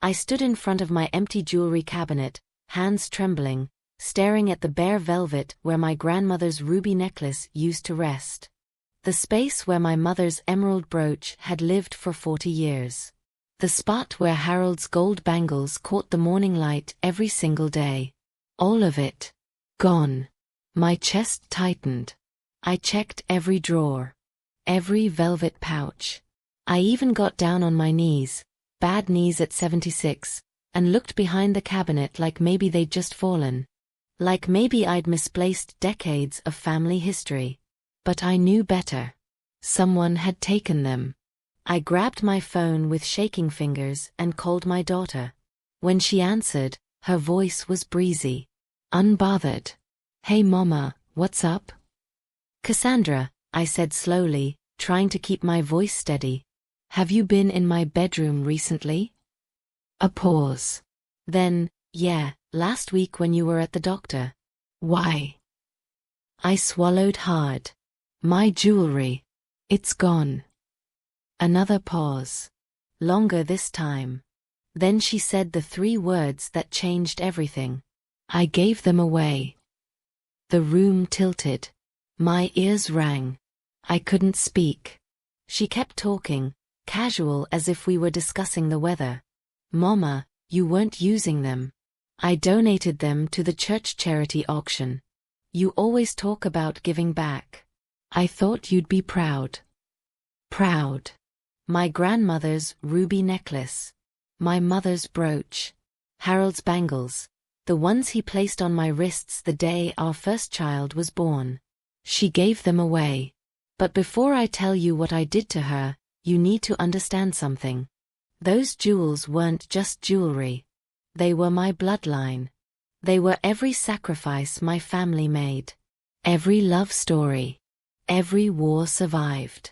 I stood in front of my empty jewelry cabinet, hands trembling, staring at the bare velvet where my grandmother's ruby necklace used to rest. The space where my mother's emerald brooch had lived for 40 years. The spot where Harold's gold bangles caught the morning light every single day. All of it. Gone. My chest tightened. I checked every drawer. Every velvet pouch. I even got down on my knees, bad knees at 76, and looked behind the cabinet like maybe they'd just fallen. Like maybe I'd misplaced decades of family history. But I knew better. Someone had taken them. I grabbed my phone with shaking fingers and called my daughter. When she answered, her voice was breezy. Unbothered. Hey mama, what's up? Cassandra, I said slowly, trying to keep my voice steady. Have you been in my bedroom recently? A pause. Then, yeah, last week when you were at the doctor. Why? I swallowed hard. My jewelry. It's gone. Another pause. Longer this time. Then she said the 3 words that changed everything. I gave them away. The room tilted. My ears rang. I couldn't speak. She kept talking, casual as if we were discussing the weather. Mama, you weren't using them. I donated them to the church charity auction. You always talk about giving back. I thought you'd be proud. Proud. My grandmother's ruby necklace. My mother's brooch. Harold's bangles. The ones he placed on my wrists the day our first child was born. She gave them away. But before I tell you what I did to her, you need to understand something. Those jewels weren't just jewelry. They were my bloodline. They were every sacrifice my family made. Every love story. Every war survived.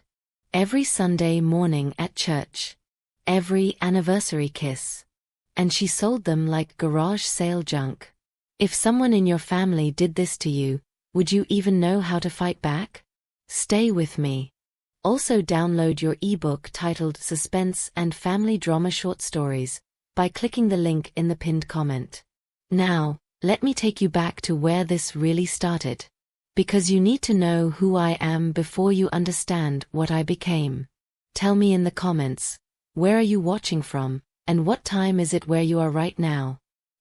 Every Sunday morning at church. Every anniversary kiss. And she sold them like garage sale junk. If someone in your family did this to you, would you even know how to fight back? Stay with me. Also download your ebook titled Suspense and Family Drama Short Stories by clicking the link in the pinned comment. Now, let me take you back to where this really started. Because you need to know who I am before you understand what I became. Tell me in the comments, where are you watching from, and what time is it where you are right now?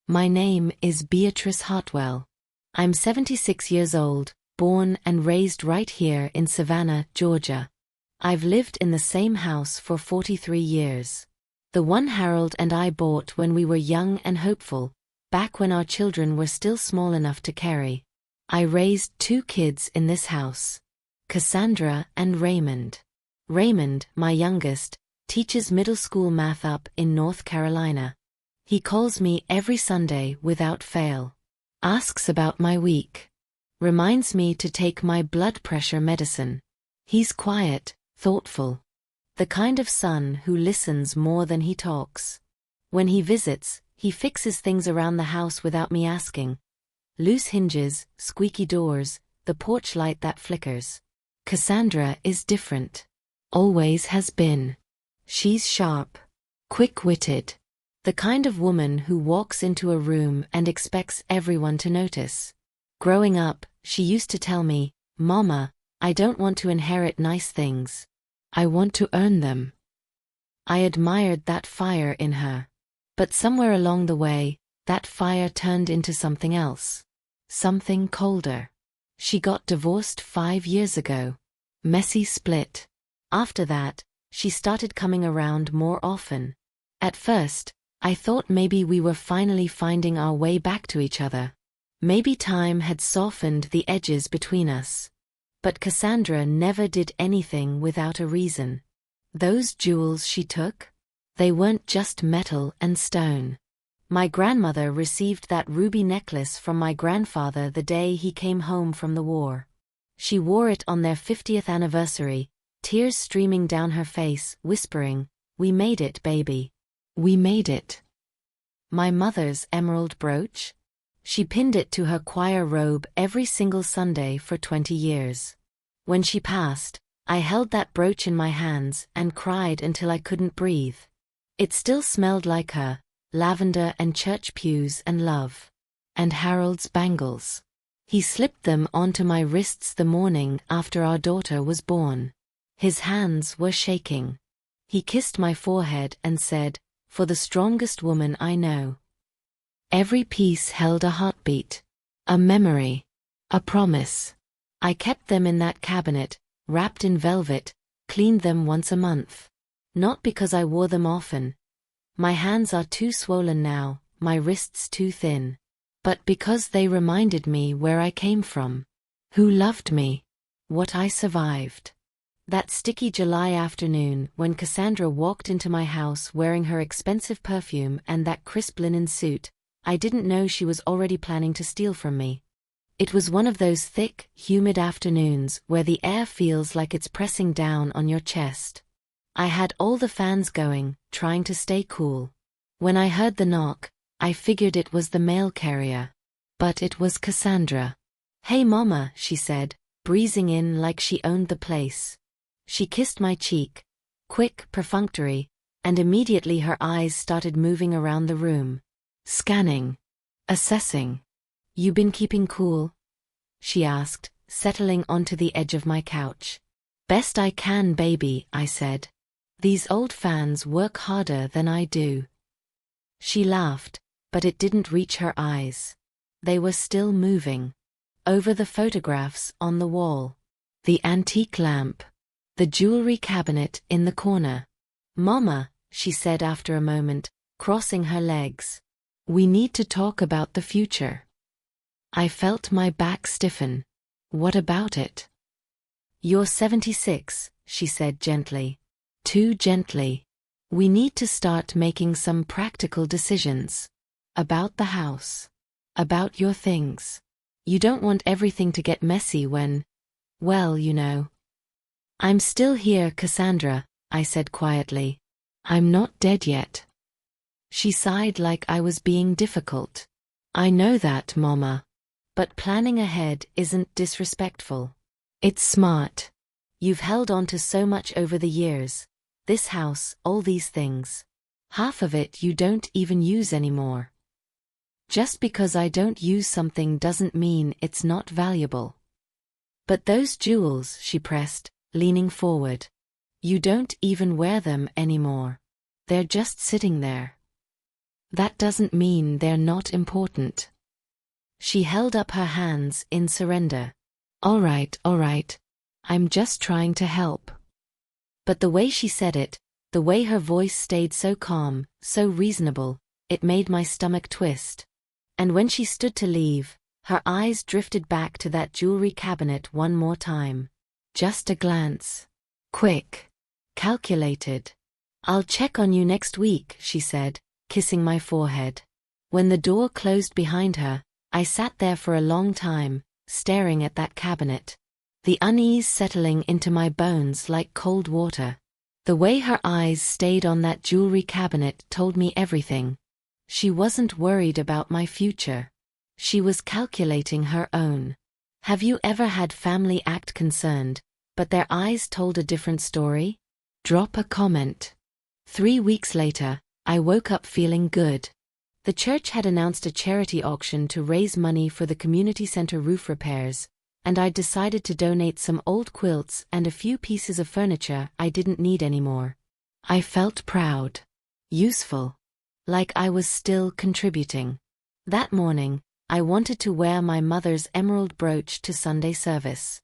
My name is Beatrice Hartwell. I'm 76 years old, born and raised right here in Savannah, Georgia. I've lived in the same house for 43 years. The one Harold and I bought when we were young and hopeful, back when our children were still small enough to carry. I raised 2 kids in this house. Cassandra and Raymond. Raymond, my youngest, teaches middle school math up in North Carolina. He calls me every Sunday without fail. Asks about my week. Reminds me to take my blood pressure medicine. He's quiet, thoughtful. The kind of son who listens more than he talks. When he visits, he fixes things around the house without me asking. Loose hinges, squeaky doors, the porch light that flickers. Cassandra is different. Always has been. She's sharp. Quick-witted. The kind of woman who walks into a room and expects everyone to notice. Growing up, she used to tell me, Mama, I don't want to inherit nice things. I want to earn them. I admired that fire in her. But somewhere along the way, that fire turned into something else. Something colder. She got divorced 5 years ago. Messy split. After that, she started coming around more often. At first, I thought maybe we were finally finding our way back to each other. Maybe time had softened the edges between us. But Cassandra never did anything without a reason. Those jewels she took? They weren't just metal and stone. My grandmother received that ruby necklace from my grandfather the day he came home from the war. She wore it on their 50th anniversary, tears streaming down her face, whispering, "We made it, baby. We made it." My mother's emerald brooch? She pinned it to her choir robe every single Sunday for 20 years. When she passed, I held that brooch in my hands and cried until I couldn't breathe. It still smelled like her, lavender and church pews and love. And Harold's bangles. He slipped them onto my wrists the morning after our daughter was born. His hands were shaking. He kissed my forehead and said, "For the strongest woman I know." Every piece held a heartbeat, a memory, a promise. I kept them in that cabinet, wrapped in velvet, cleaned them once a month. Not because I wore them often. My hands are too swollen now, my wrists too thin. But because they reminded me where I came from. Who loved me. What I survived. That sticky July afternoon when Cassandra walked into my house wearing her expensive perfume and that crisp linen suit, I didn't know she was already planning to steal from me. It was one of those thick, humid afternoons where the air feels like it's pressing down on your chest. I had all the fans going, trying to stay cool. When I heard the knock, I figured it was the mail carrier. But it was Cassandra. "Hey Mama," she said, breezing in like she owned the place. She kissed my cheek, quick, perfunctory, and immediately her eyes started moving around the room. Scanning. Assessing. "You been keeping cool?" she asked, settling onto the edge of my couch. "Best I can, baby," I said. "These old fans work harder than I do." She laughed, but it didn't reach her eyes. They were still moving. Over the photographs on the wall. The antique lamp. The jewelry cabinet in the corner. "Mama," she said after a moment, crossing her legs. "We need to talk about the future." I felt my back stiffen. "What about it?" "You're 76, she said gently. Too gently. "We need to start making some practical decisions. About the house. About your things. You don't want everything to get messy when, well, you know." "I'm still here, Cassandra," I said quietly. "I'm not dead yet." She sighed like I was being difficult. "I know that, Mama. But planning ahead isn't disrespectful. It's smart. You've held on to so much over the years. This house, all these things. Half of it you don't even use anymore. Just because I don't use something doesn't mean it's not valuable." "But those jewels," she pressed, leaning forward. "You don't even wear them anymore. They're just sitting there." "That doesn't mean they're not important." She held up her hands in surrender. All right. I'm just trying to help." But the way she said it, the way her voice stayed so calm, so reasonable, it made my stomach twist. And when she stood to leave, her eyes drifted back to that jewelry cabinet one more time. Just a glance. Quick. Calculated. "I'll check on you next week," she said, kissing my forehead. When the door closed behind her, I sat there for a long time, staring at that cabinet. The unease settling into my bones like cold water. The way her eyes stayed on that jewelry cabinet told me everything. She wasn't worried about my future. She was calculating her own. Have you ever had family act concerned, but their eyes told a different story? Drop a comment. 3 weeks later, I woke up feeling good. The church had announced a charity auction to raise money for the community center roof repairs, and I'd decided to donate some old quilts and a few pieces of furniture I didn't need anymore. I felt proud. Useful. Like I was still contributing. That morning, I wanted to wear my mother's emerald brooch to Sunday service.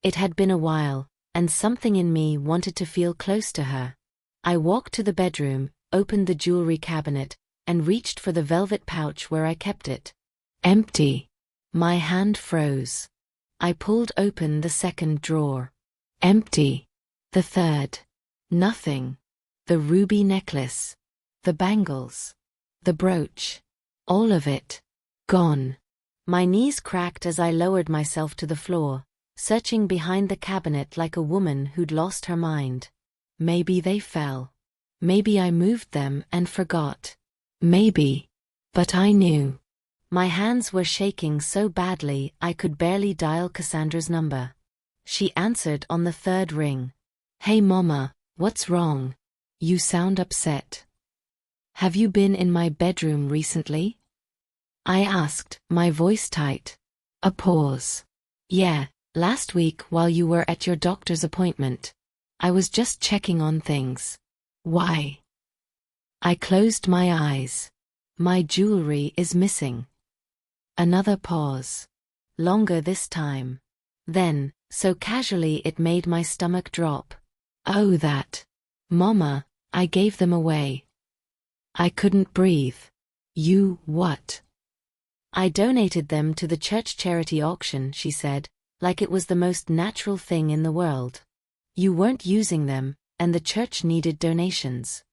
It had been a while, and something in me wanted to feel close to her. I walked to the bedroom, opened the jewelry cabinet, and reached for the velvet pouch where I kept it. Empty. My hand froze. I pulled open the second drawer. Empty. The third. Nothing. The ruby necklace. The bangles. The brooch. All of it. Gone. My knees cracked as I lowered myself to the floor, searching behind the cabinet like a woman who'd lost her mind. Maybe they fell. Maybe I moved them and forgot. Maybe. But I knew. My hands were shaking so badly I could barely dial Cassandra's number. She answered on the third ring. "Hey Mama, what's wrong? You sound upset." Have you been in my bedroom recently? I asked, my voice tight. A pause. Yeah, last week while you were at your doctor's appointment. I was just checking on things. Why? I closed my eyes. My jewelry is missing. Another pause. Longer this time. Then, so casually it made my stomach drop. Oh, that. Mama, I gave them away. I couldn't breathe. You, what? I donated them to the church charity auction, she said, like it was the most natural thing in the world. You weren't using them, and the church needed donations.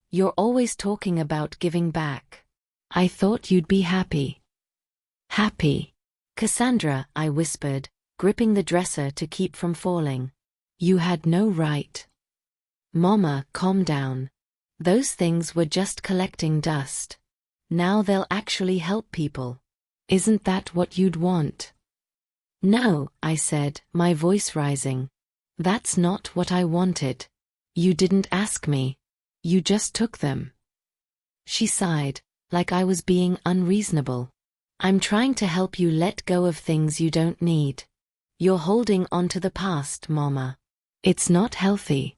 You're always talking about giving back. I thought you'd be happy. Happy. Cassandra, I whispered, gripping the dresser to keep from falling. You had no right. Mama, calm down. Those things were just collecting dust. Now they'll actually help people. Isn't that what you'd want? No, I said, my voice rising. That's not what I wanted. You didn't ask me. You just took them. She sighed, like I was being unreasonable. I'm trying to help you let go of things you don't need. You're holding on to the past, Mama. It's not healthy.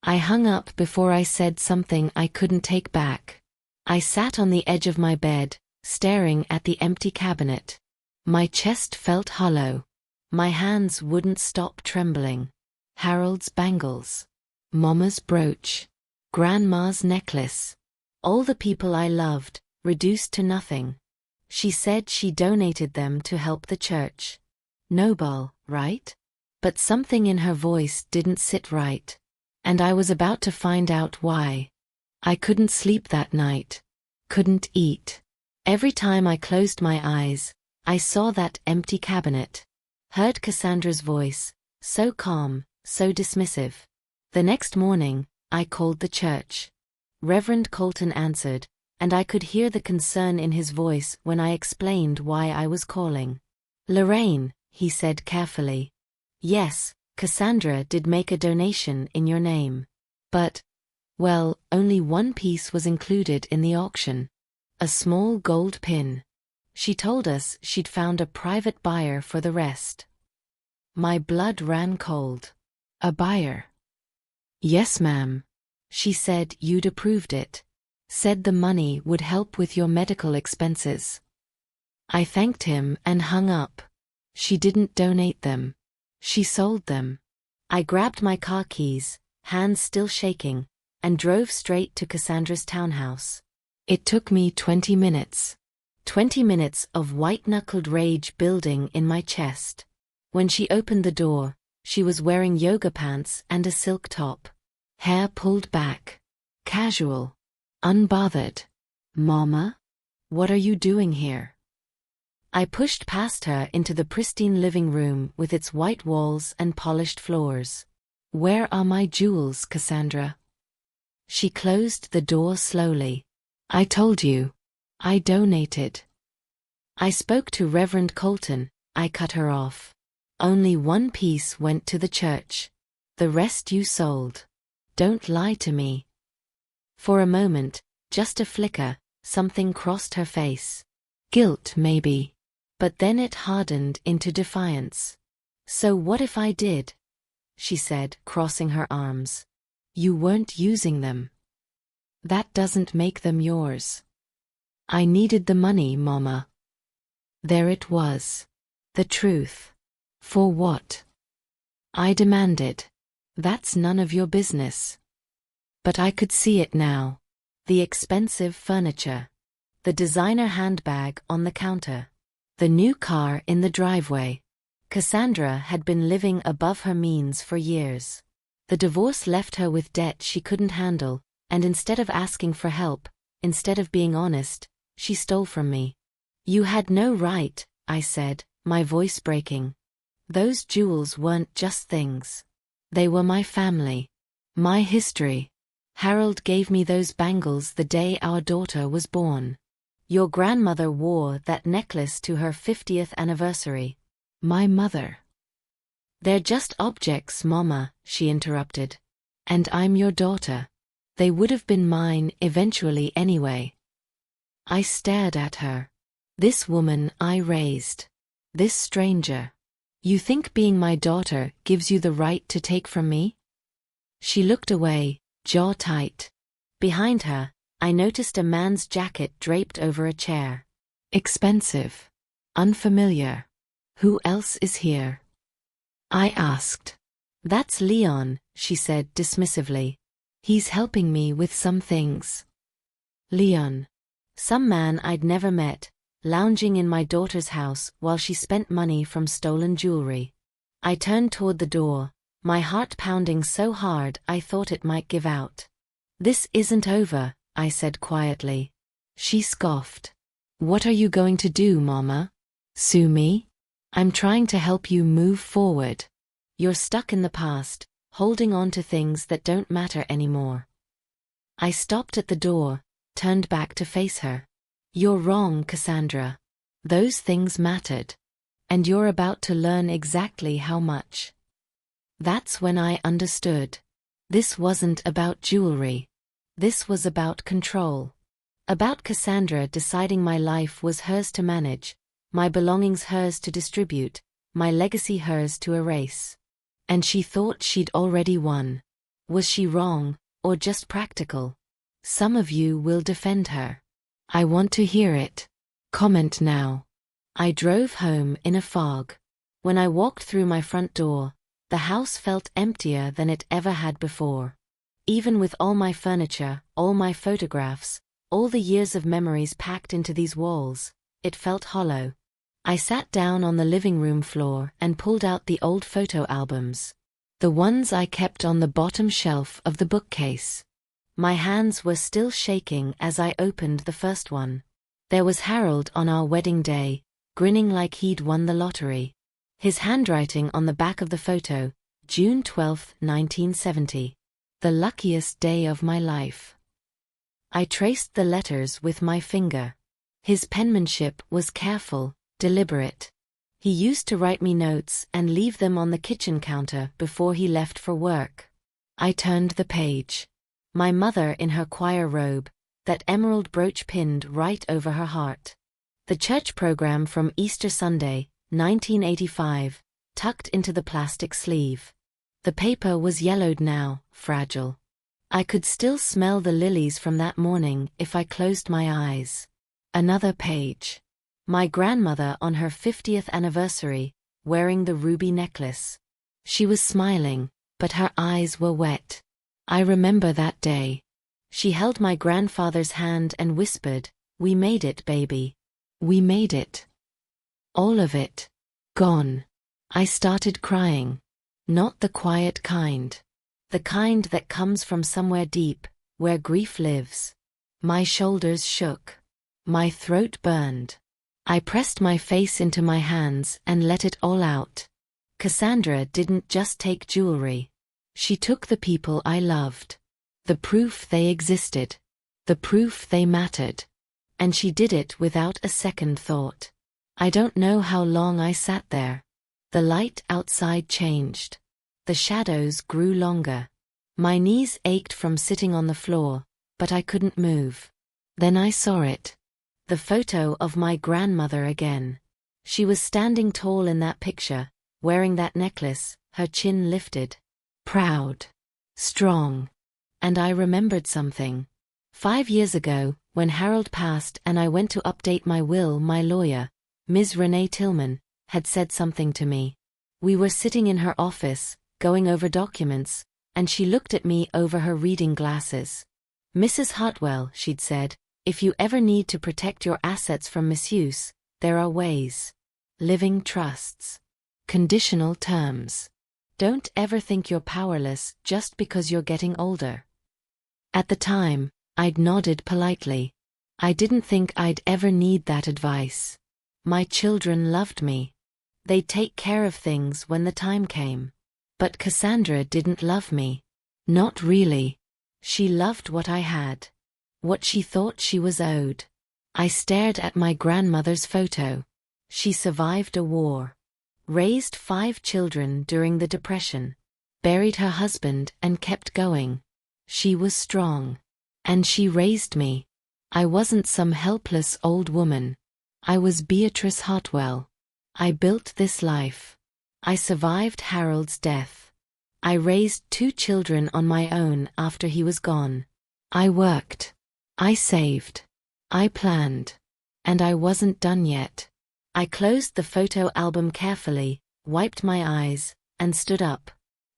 I hung up before I said something I couldn't take back. I sat on the edge of my bed, staring at the empty cabinet. My chest felt hollow. My hands wouldn't stop trembling. Harold's bangles. Mama's brooch. Grandma's necklace. All the people I loved, reduced to nothing. She said she donated them to help the church. Noble, right? But something in her voice didn't sit right. And I was about to find out why. I couldn't sleep that night. Couldn't eat. Every time I closed my eyes, I saw that empty cabinet. Heard Cassandra's voice, so calm, so dismissive. The next morning, I called the church. Reverend Colton answered, and I could hear the concern in his voice when I explained why I was calling. Lorraine, he said carefully. Yes, Cassandra did make a donation in your name. But, well, only one piece was included in the auction. A small gold pin. She told us she'd found a private buyer for the rest. My blood ran cold. A buyer? Yes, ma'am. She said you'd approved it. Said the money would help with your medical expenses. I thanked him and hung up. She didn't donate them. She sold them. I grabbed my car keys, hands still shaking, and drove straight to Cassandra's townhouse. It took me 20 minutes. 20 minutes of white-knuckled rage building in my chest. When she opened the door, she was wearing yoga pants and a silk top. Hair pulled back. Casual. Unbothered. Mama? What are you doing here? I pushed past her into the pristine living room with its white walls and polished floors. Where are my jewels, Cassandra? She closed the door slowly. I told you. I donated. I spoke to Reverend Colton. I cut her off. Only one piece went to the church. The rest you sold. Don't lie to me. For a moment, just a flicker, something crossed her face. Guilt, maybe. But then it hardened into defiance. So what if I did? She said, crossing her arms. You weren't using them. That doesn't make them yours. I needed the money, Mama. There it was. The truth. For what? I demanded. That's none of your business. But I could see it now. The expensive furniture. The designer handbag on the counter. The new car in the driveway. Cassandra had been living above her means for years. The divorce left her with debt she couldn't handle, and instead of asking for help, instead of being honest, she stole from me. You had no right, I said, my voice breaking. Those jewels weren't just things. They were my family. My history. Harold gave me those bangles the day our daughter was born. Your grandmother wore that necklace to her 50th anniversary. My mother. They're just objects, Mama, she interrupted. And I'm your daughter. They would have been mine eventually anyway. I stared at her. This woman I raised. This stranger. You think being my daughter gives you the right to take from me? She looked away, jaw tight. Behind her, I noticed a man's jacket draped over a chair. Expensive. Unfamiliar. Who else is here? I asked. That's Leon, she said dismissively. He's helping me with some things. Leon. Some man I'd never met, lounging in my daughter's house while she spent money from stolen jewelry. I turned toward the door, my heart pounding so hard I thought it might give out. This isn't over, I said quietly. She scoffed. What are you going to do, Mama? Sue me? I'm trying to help you move forward. You're stuck in the past, holding on to things that don't matter anymore. I stopped at the door, turned back to face her. You're wrong, Cassandra. Those things mattered. And you're about to learn exactly how much. That's when I understood. This wasn't about jewelry. This was about control. About Cassandra deciding my life was hers to manage, my belongings hers to distribute, my legacy hers to erase. And she thought she'd already won. Was she wrong, or just practical? Some of you will defend her. I want to hear it. Comment now. I drove home in a fog. When I walked through my front door, the house felt emptier than it ever had before. Even with all my furniture, all my photographs, all the years of memories packed into these walls, it felt hollow. I sat down on the living room floor and pulled out the old photo albums. The ones I kept on the bottom shelf of the bookcase. My hands were still shaking as I opened the first one. There was Harold on our wedding day, grinning like he'd won the lottery. His handwriting on the back of the photo, June 12, 1970. The luckiest day of my life. I traced the letters with my finger. His penmanship was careful, deliberate. He used to write me notes and leave them on the kitchen counter before he left for work. I turned the page. My mother in her choir robe, that emerald brooch pinned right over her heart. The church program from Easter Sunday, 1985, tucked into the plastic sleeve. The paper was yellowed now, fragile. I could still smell the lilies from that morning if I closed my eyes. Another page. My grandmother on her 50th anniversary, wearing the ruby necklace. She was smiling, but her eyes were wet. I remember that day. She held my grandfather's hand and whispered, "We made it, baby. We made it." All of it. Gone. I started crying. Not the quiet kind. The kind that comes from somewhere deep, where grief lives. My shoulders shook. My throat burned. I pressed my face into my hands and let it all out. Cassandra didn't just take jewelry. She took the people I loved. The proof they existed. The proof they mattered. And she did it without a second thought. I don't know how long I sat there. The light outside changed. The shadows grew longer. My knees ached from sitting on the floor, but I couldn't move. Then I saw it. The photo of my grandmother again. She was standing tall in that picture, wearing that necklace, her chin lifted. Proud. Strong. And I remembered something. 5 years ago, when Harold passed and I went to update my will, my lawyer, Ms. Renee Tillman, had said something to me. We were sitting in her office, going over documents, and she looked at me over her reading glasses. "Mrs. Hartwell," she'd said, "if you ever need to protect your assets from misuse, there are ways. Living trusts. Conditional terms. Don't ever think you're powerless just because you're getting older." At the time, I'd nodded politely. I didn't think I'd ever need that advice. My children loved me. They'd take care of things when the time came. But Cassandra didn't love me. Not really. She loved what I had. What she thought she was owed. I stared at my grandmother's photo. She survived a war. Raised 5 children during the Depression. Buried her husband and kept going. She was strong. And she raised me. I wasn't some helpless old woman. I was Beatrice Hartwell. I built this life. I survived Harold's death. I raised 2 children on my own after he was gone. I worked. I saved. I planned. And I wasn't done yet. I closed the photo album carefully, wiped my eyes, and stood up.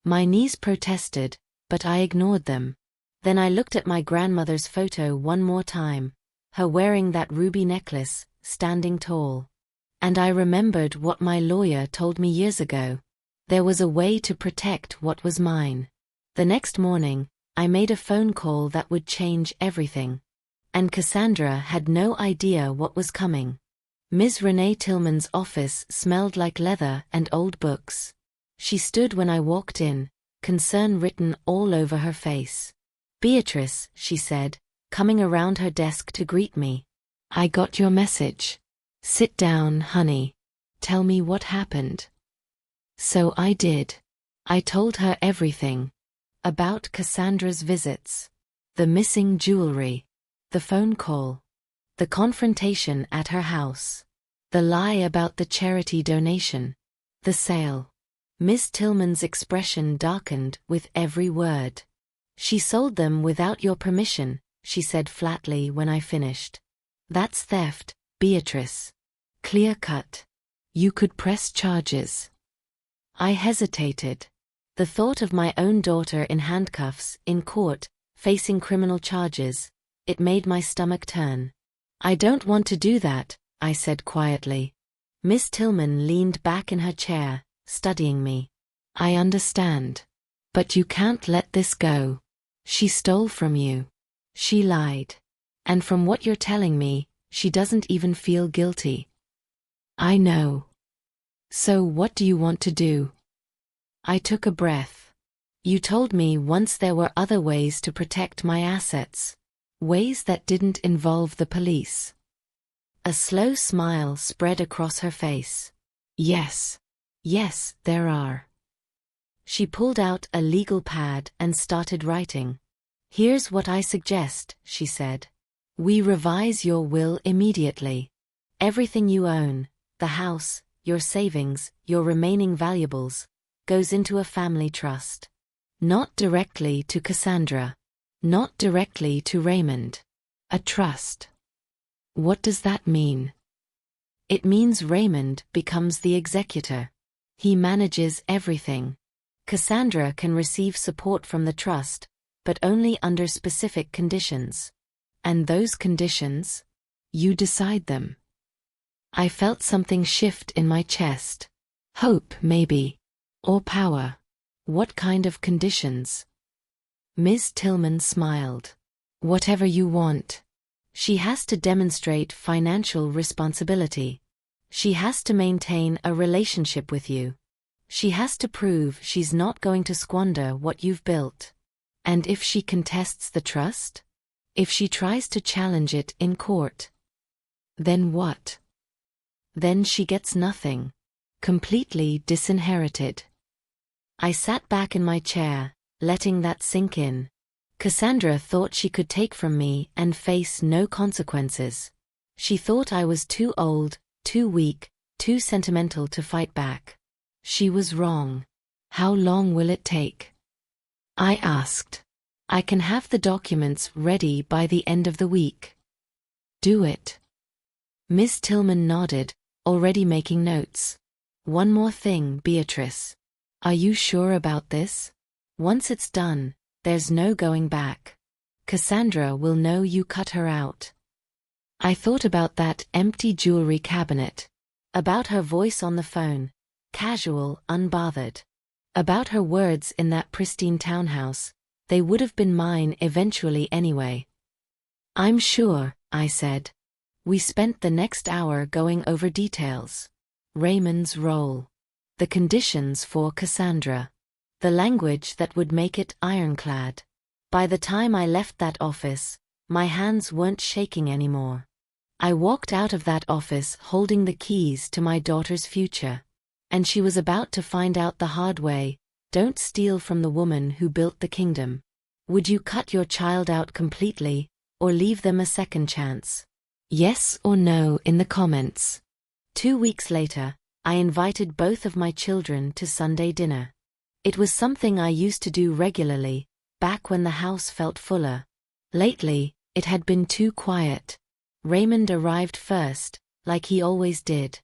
My knees protested, but I ignored them. Then I looked at my grandmother's photo one more time, her wearing that ruby necklace, standing tall. And I remembered what my lawyer told me years ago. There was a way to protect what was mine. The next morning, I made a phone call that would change everything. And Cassandra had no idea what was coming. Ms. Renee Tillman's office smelled like leather and old books. She stood when I walked in, concern written all over her face. "Beatrice," she said, coming around her desk to greet me. "I got your message. Sit down, honey. Tell me what happened." So I did. I told her everything. About Cassandra's visits. The missing jewelry. The phone call. The confrontation at her house. The lie about the charity donation. The sale. Miss Tillman's expression darkened with every word. "She sold them without your permission," she said flatly when I finished. "That's theft, Beatrice. Clear cut. You could press charges." I hesitated. The thought of my own daughter in handcuffs, in court, facing criminal charges, it made my stomach turn. "I don't want to do that," I said quietly. Miss Tillman leaned back in her chair, studying me. "I understand. But you can't let this go. She stole from you. She lied. And from what you're telling me, she doesn't even feel guilty." "I know. So what do you want to do?" I took a breath. "You told me once there were other ways to protect my assets. Ways that didn't involve the police." A slow smile spread across her face. "Yes. Yes, there are." She pulled out a legal pad and started writing. "Here's what I suggest," she said. "We revise your will immediately. Everything you own, the house, your savings, your remaining valuables, goes into a family trust. Not directly to Cassandra. Not directly to Raymond. A trust." "What does that mean?" "It means Raymond becomes the executor. He manages everything. Cassandra can receive support from the trust, but only under specific conditions. And those conditions? You decide them." I felt something shift in my chest. Hope, maybe. Or power. What kind of conditions? Ms. Tillman smiled. "Whatever you want. She has to demonstrate financial responsibility. She has to maintain a relationship with you. She has to prove she's not going to squander what you've built. And if she contests the trust? If she tries to challenge it in court? Then what? Then she gets nothing. Completely disinherited." I sat back in my chair, letting that sink in. Cassandra thought she could take from me and face no consequences. She thought I was too old, too weak, too sentimental to fight back. She was wrong. "How long will it take?" I asked. "I can have the documents ready by the end of the week." "Do it." Miss Tillman nodded, already making notes. "One more thing, Beatrice. Are you sure about this? Once it's done, there's no going back. Cassandra will know you cut her out." I thought about that empty jewelry cabinet. About her voice on the phone. Casual, unbothered. About her words in that pristine townhouse. They would have been mine eventually anyway. "I'm sure," I said. We spent the next hour going over details. Raymond's role. The conditions for Cassandra. The language that would make it ironclad. By the time I left that office, my hands weren't shaking anymore. I walked out of that office holding the keys to my daughter's future. And she was about to find out the hard way. Don't steal from the woman who built the kingdom. Would you cut your child out completely, or leave them a second chance? Yes or no in the comments. 2 weeks later, I invited both of my children to Sunday dinner. It was something I used to do regularly, back when the house felt fuller. Lately, it had been too quiet. Raymond arrived first, like he always did.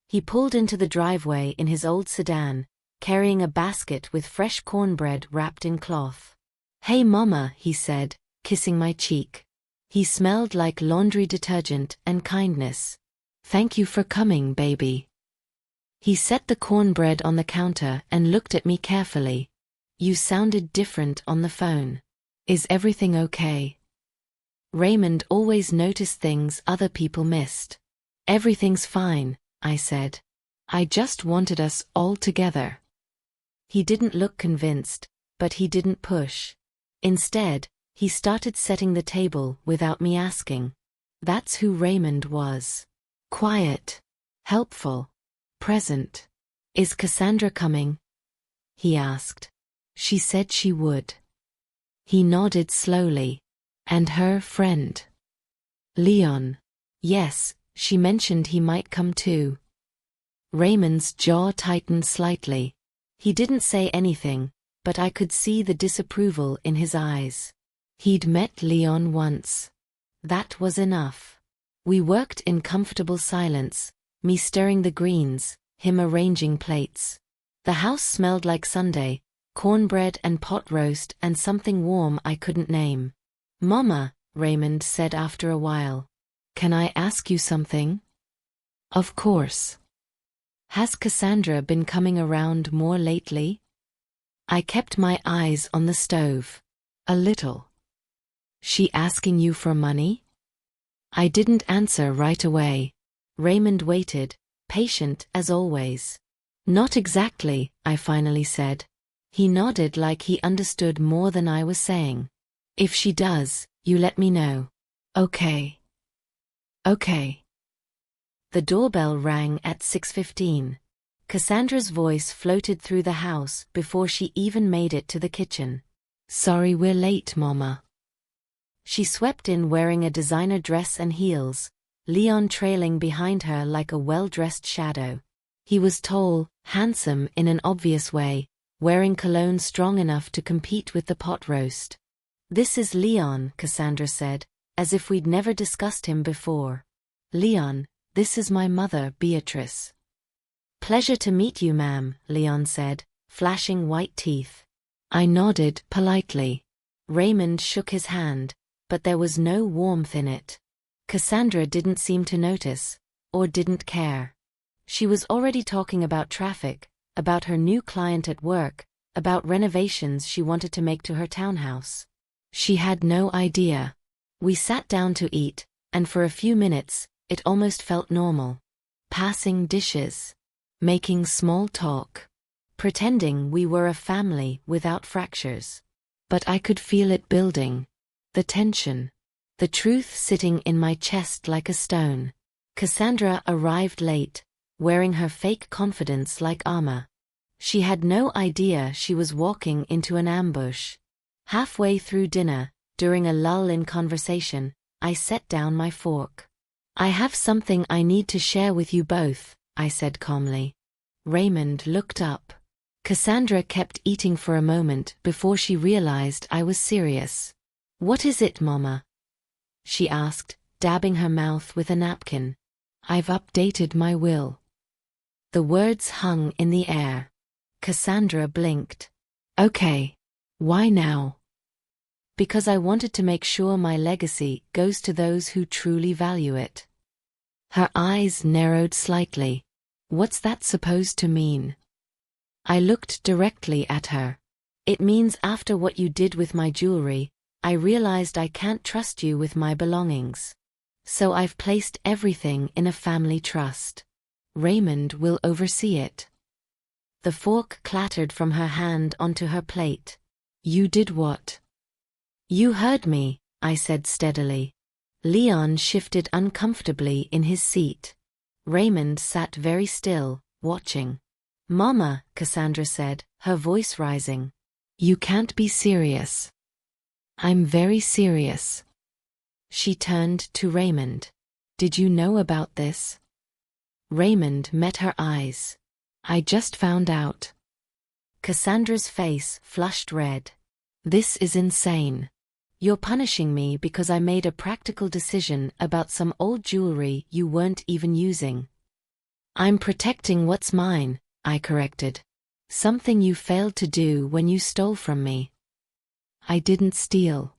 He pulled into the driveway in his old sedan, carrying a basket with fresh cornbread wrapped in cloth. "Hey Mama," he said, kissing my cheek. He smelled like laundry detergent and kindness. "Thank you for coming, baby." He set the cornbread on the counter and looked at me carefully. "You sounded different on the phone. Is everything okay?" Raymond always noticed things other people missed. "Everything's fine," I said. "I just wanted us all together." He didn't look convinced, but he didn't push. Instead, he started setting the table without me asking. That's who Raymond was. Quiet. Helpful. Present. "Is Cassandra coming?" he asked. "She said she would." He nodded slowly. "And her friend?" "Leon." "Yes, she mentioned he might come too." Raymond's jaw tightened slightly. He didn't say anything, but I could see the disapproval in his eyes. He'd met Leon once. That was enough. We worked in comfortable silence, me stirring the greens, him arranging plates. The house smelled like Sunday, cornbread and pot roast and something warm I couldn't name. "Mama," Raymond said after a while. "Can I ask you something?" "Of course." "Has Cassandra been coming around more lately?" I kept my eyes on the stove. "A little." "She asking you for money?" I didn't answer right away. Raymond waited, patient as always. "Not exactly," I finally said. He nodded like he understood more than I was saying. "If she does, you let me know." "Okay." "Okay." The doorbell rang at 6:15. Cassandra's voice floated through the house before she even made it to the kitchen. "Sorry we're late, Mama." She swept in wearing a designer dress and heels, Leon trailing behind her like a well-dressed shadow. He was tall, handsome in an obvious way, wearing cologne strong enough to compete with the pot roast. "This is Leon," Cassandra said, as if we'd never discussed him before. "Leon, this is my mother, Beatrice." "Pleasure to meet you, ma'am," Leon said, flashing white teeth. I nodded politely. Raymond shook his hand, but there was no warmth in it. Cassandra didn't seem to notice, or didn't care. She was already talking about traffic, about her new client at work, about renovations she wanted to make to her townhouse. She had no idea. We sat down to eat, and for a few minutes, it almost felt normal. Passing dishes. Making small talk. Pretending we were a family without fractures. But I could feel it building. The tension. The truth sitting in my chest like a stone. Cassandra arrived late, wearing her fake confidence like armor. She had no idea she was walking into an ambush. Halfway through dinner, during a lull in conversation, I set down my fork. "I have something I need to share with you both," I said calmly. Raymond looked up. Cassandra kept eating for a moment before she realized I was serious. "What is it, Mama?" she asked, dabbing her mouth with a napkin. "I've updated my will." The words hung in the air. Cassandra blinked. "Okay. Why now?" "Because I wanted to make sure my legacy goes to those who truly value it." Her eyes narrowed slightly. "What's that supposed to mean?" I looked directly at her. "It means after what you did with my jewelry, I realized I can't trust you with my belongings. So I've placed everything in a family trust. Raymond will oversee it." The fork clattered from her hand onto her plate. "You did what?" "You heard me," I said steadily. Leon shifted uncomfortably in his seat. Raymond sat very still, watching. "Mama," Cassandra said, her voice rising. "You can't be serious." I'm very serious. She turned to Raymond. Did you know about this? Raymond met her eyes. I just found out. Cassandra's face flushed red. This is insane. You're punishing me because I made a practical decision about some old jewelry you weren't even using. I'm protecting what's mine, I corrected. Something you failed to do when you stole from me. I didn't steal.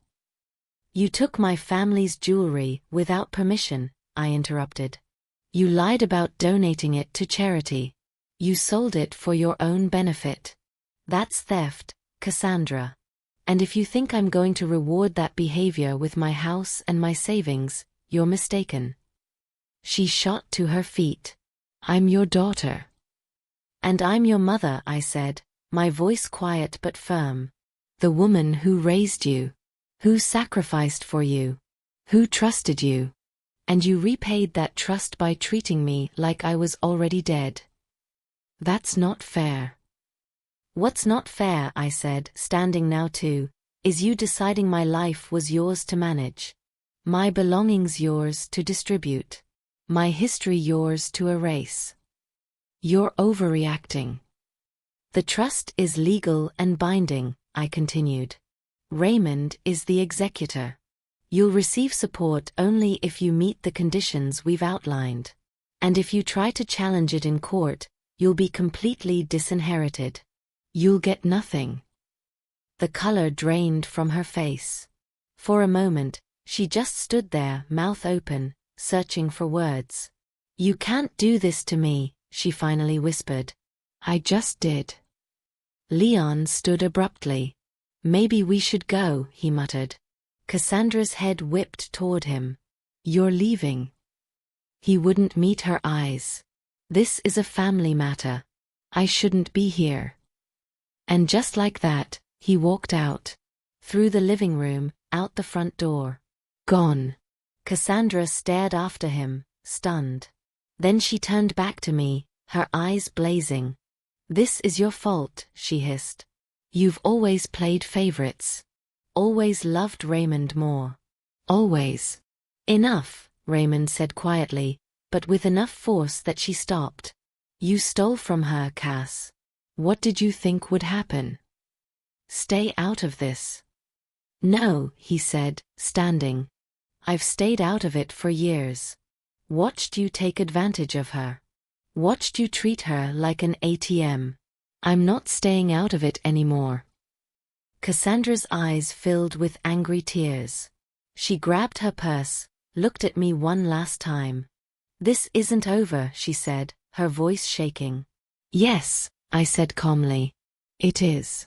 You took my family's jewelry without permission, I interrupted. You lied about donating it to charity. You sold it for your own benefit. That's theft, Cassandra. And if you think I'm going to reward that behavior with my house and my savings, you're mistaken. She shot to her feet. I'm your daughter. And I'm your mother, I said, my voice quiet but firm. The woman who raised you, who sacrificed for you, who trusted you. And you repaid that trust by treating me like I was already dead. That's not fair. What's not fair, I said, standing now too, is you deciding my life was yours to manage. My belongings yours to distribute. My history yours to erase. You're overreacting. The trust is legal and binding, I continued. Raymond is the executor. You'll receive support only if you meet the conditions we've outlined. And if you try to challenge it in court, you'll be completely disinherited. You'll get nothing. The color drained from her face. For a moment, she just stood there, mouth open, searching for words. You can't do this to me, she finally whispered. I just did. Leon stood abruptly. Maybe we should go, he muttered. Cassandra's head whipped toward him. You're leaving. He wouldn't meet her eyes. This is a family matter. I shouldn't be here. And just like that, he walked out. Through the living room, out the front door. Gone. Cassandra stared after him, stunned. Then she turned back to me, her eyes blazing. This is your fault, she hissed. You've always played favorites. Always loved Raymond more. Always. Enough, Raymond said quietly, but with enough force that she stopped. You stole from her, Cass. What did you think would happen? Stay out of this. No, he said, standing. I've stayed out of it for years. Watched you take advantage of her. Watched you treat her like an ATM. I'm not staying out of it anymore. Cassandra's eyes filled with angry tears. She grabbed her purse, looked at me one last time. This isn't over, she said, her voice shaking. Yes, I said calmly. It is.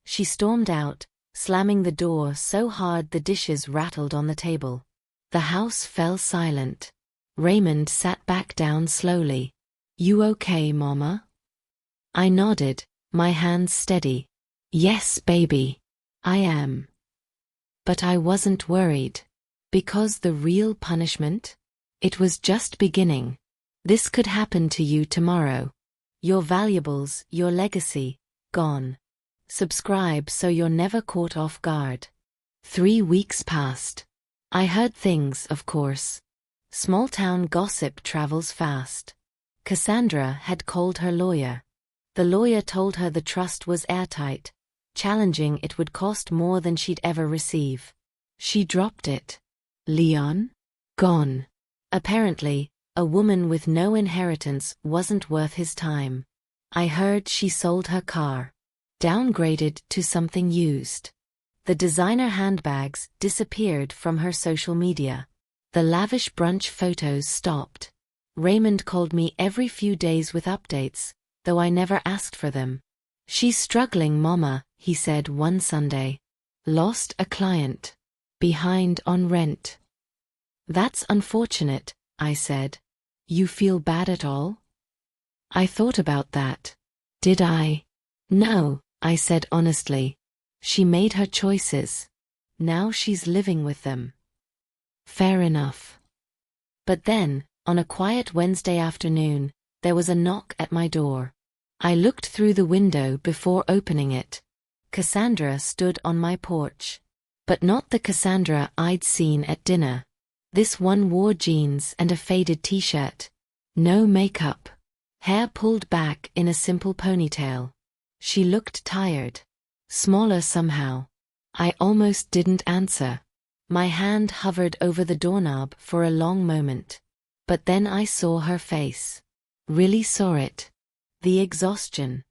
She stormed out, slamming the door so hard the dishes rattled on the table. The house fell silent. Raymond sat back down slowly. You okay, Mama? I nodded, my hands steady. Yes, baby. I am. But I wasn't worried. Because the real punishment? It was just beginning. This could happen to you tomorrow. Your valuables, your legacy, gone. Subscribe so you're never caught off guard. 3 weeks passed. I heard things, of course. Small-town gossip travels fast. Cassandra had called her lawyer. The lawyer told her the trust was airtight, challenging it would cost more than she'd ever receive. She dropped it. Leon? Gone. Apparently, a woman with no inheritance wasn't worth his time. I heard she sold her car. Downgraded to something used. The designer handbags disappeared from her social media. The lavish brunch photos stopped. Raymond called me every few days with updates, though I never asked for them. She's struggling, Mama, he said one Sunday. Lost a client. Behind on rent. That's unfortunate, I said. You feel bad at all? I thought about that. Did I? No, I said honestly. She made her choices. Now she's living with them. Fair enough. But then, on a quiet Wednesday afternoon, there was a knock at my door. I looked through the window before opening it. Cassandra stood on my porch. But not the Cassandra I'd seen at dinner. This one wore jeans and a faded t-shirt. No makeup. Hair pulled back in a simple ponytail. She looked tired. Smaller somehow. I almost didn't answer. My hand hovered over the doorknob for a long moment. But then I saw her face. Really saw it. The exhaustion.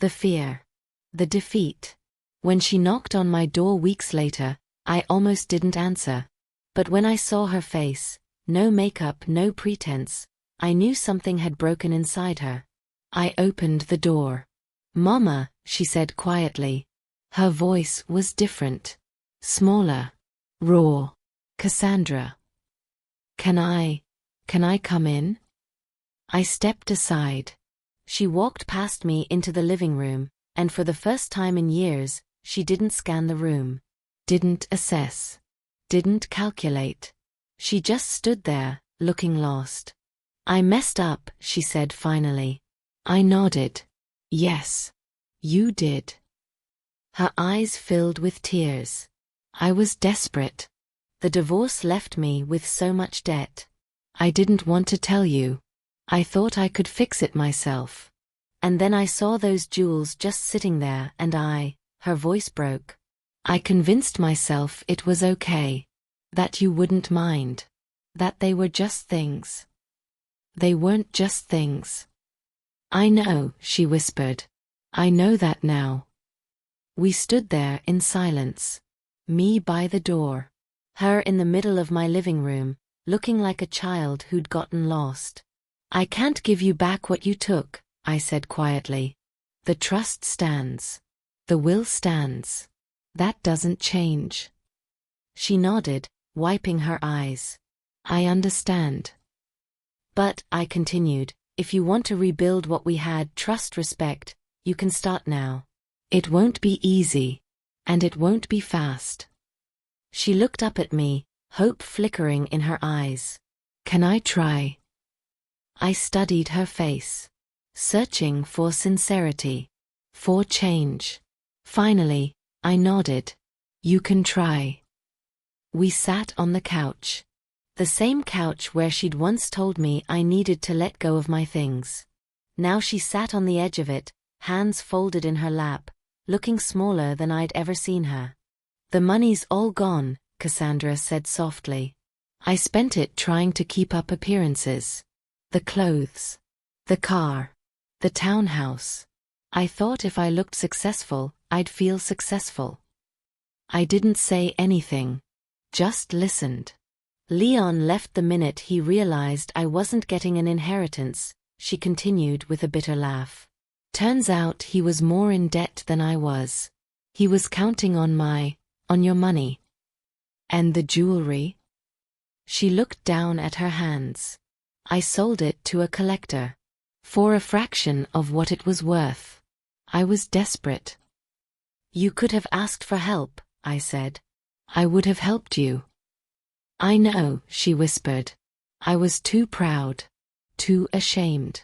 The fear. The defeat. When she knocked on my door weeks later, I almost didn't answer. But when I saw her face, no makeup, no pretense, I knew something had broken inside her. I opened the door. "Mama," she said quietly. Her voice was different. Smaller. Raw. "Cassandra. Can I come in?" I stepped aside. She walked past me into the living room, and for the first time in years, she didn't scan the room. Didn't assess. Didn't calculate. She just stood there, looking lost. "I messed up," she said finally. I nodded. "Yes. You did." Her eyes filled with tears. I was desperate. The divorce left me with so much debt. I didn't want to tell you. I thought I could fix it myself. And then I saw those jewels just sitting there and her voice broke. I convinced myself it was okay. That you wouldn't mind. That they were just things. They weren't just things. "I know," she whispered. "I know that now." We stood there in silence. Me by the door. Her in the middle of my living room, looking like a child who'd gotten lost. "I can't give you back what you took," I said quietly. "The trust stands. The will stands. That doesn't change." She nodded, wiping her eyes. "I understand." "But," I continued, "if you want to rebuild what we had, trust, respect, you can start now. It won't be easy. And it won't be fast." She looked up at me, hope flickering in her eyes. "Can I try?" I studied her face. Searching for sincerity. For change. Finally, I nodded. "You can try." We sat on the couch. The same couch where she'd once told me I needed to let go of my things. Now she sat on the edge of it, hands folded in her lap, looking smaller than I'd ever seen her. "The money's all gone," Cassandra said softly. "I spent it trying to keep up appearances. The clothes. The car. The townhouse. I thought if I looked successful, I'd feel successful." I didn't say anything. Just listened. "Leon left the minute he realized I wasn't getting an inheritance," she continued with a bitter laugh. "Turns out he was more in debt than I was. He was counting on your money." "And the jewelry?" She looked down at her hands. "I sold it to a collector. For a fraction of what it was worth. I was desperate." "You could have asked for help," I said. "I would have helped you." "I know," she whispered. "I was too proud. Too ashamed."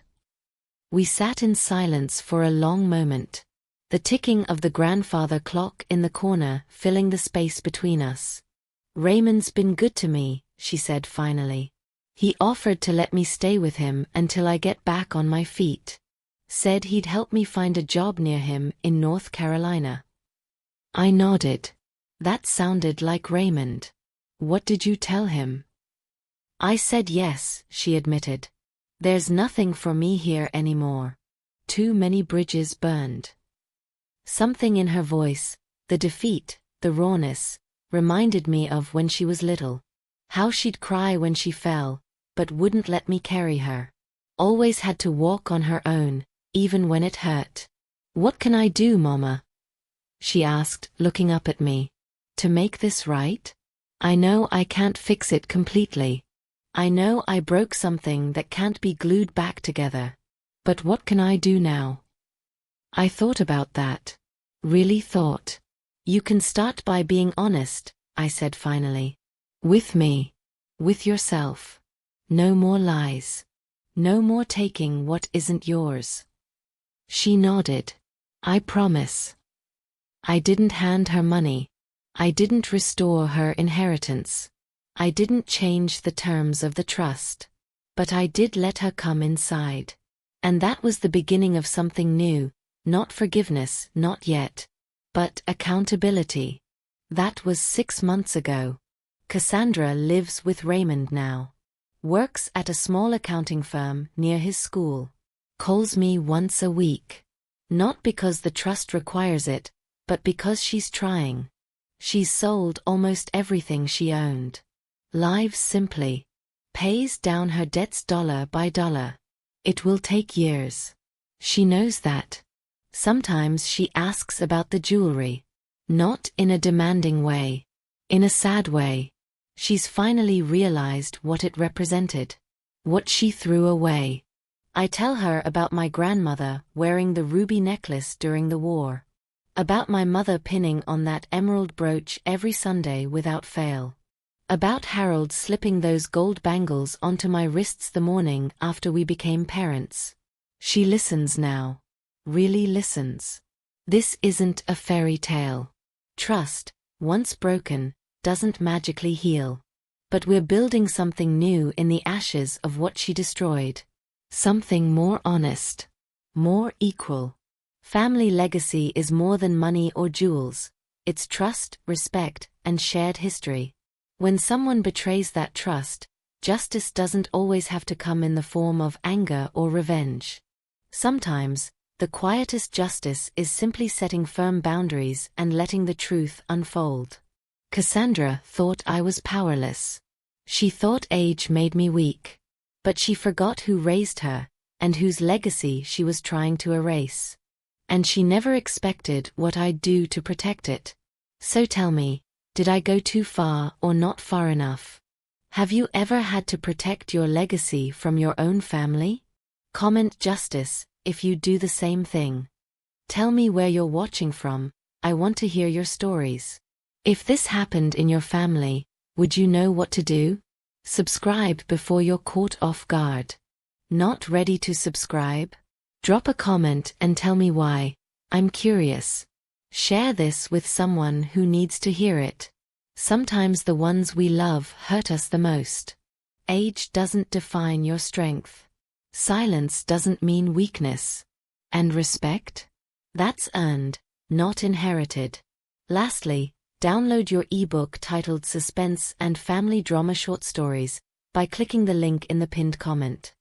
We sat in silence for a long moment. The ticking of the grandfather clock in the corner filling the space between us. "Raymond's been good to me," she said finally. "He offered to let me stay with him until I get back on my feet. Said he'd help me find a job near him in North Carolina." I nodded. That sounded like Raymond. "What did you tell him?" "I said yes," she admitted. "There's nothing for me here anymore. Too many bridges burned." Something in her voice, the defeat, the rawness, reminded me of when she was little. How she'd cry when she fell, but wouldn't let me carry her. Always had to walk on her own, even when it hurt. "What can I do, Mama?" she asked, looking up at me. "To make this right? I know I can't fix it completely. I know I broke something that can't be glued back together. But what can I do now?" I thought about that. Really thought. "You can start by being honest," I said finally. "With me. With yourself. No more lies. No more taking what isn't yours." She nodded. "I promise." I didn't hand her money. I didn't restore her inheritance. I didn't change the terms of the trust. But I did let her come inside. And that was the beginning of something new, not forgiveness, not yet. But accountability. That was 6 months ago. Cassandra lives with Raymond now. Works at a small accounting firm near his school. Calls me once a week. Not because the trust requires it, but because she's trying. She's sold almost everything she owned. Lives simply. Pays down her debts dollar by dollar. It will take years. She knows that. Sometimes she asks about the jewelry. Not in a demanding way. In a sad way. She's finally realized what it represented. What she threw away. I tell her about my grandmother wearing the ruby necklace during the war. About my mother pinning on that emerald brooch every Sunday without fail. About Harold slipping those gold bangles onto my wrists the morning after we became parents. She listens now. Really listens. This isn't a fairy tale. Trust, once broken, doesn't magically heal. But we're building something new in the ashes of what she destroyed. Something more honest. More equal. Family legacy is more than money or jewels. It's trust, respect, and shared history. When someone betrays that trust, justice doesn't always have to come in the form of anger or revenge. Sometimes, the quietest justice is simply setting firm boundaries and letting the truth unfold. Cassandra thought I was powerless. She thought age made me weak. But she forgot who raised her, and whose legacy she was trying to erase. And she never expected what I'd do to protect it. So tell me, did I go too far or not far enough? Have you ever had to protect your legacy from your own family? Comment justice if you do the same thing. Tell me where you're watching from. I want to hear your stories. If this happened in your family, would you know what to do? Subscribe before you're caught off guard. Not ready to subscribe? Drop a comment and tell me why. I'm curious. Share this with someone who needs to hear it. Sometimes the ones we love hurt us the most. Age doesn't define your strength. Silence doesn't mean weakness. And respect? That's earned, not inherited. Lastly, download your ebook titled Suspense and Family Drama Short Stories by clicking the link in the pinned comment.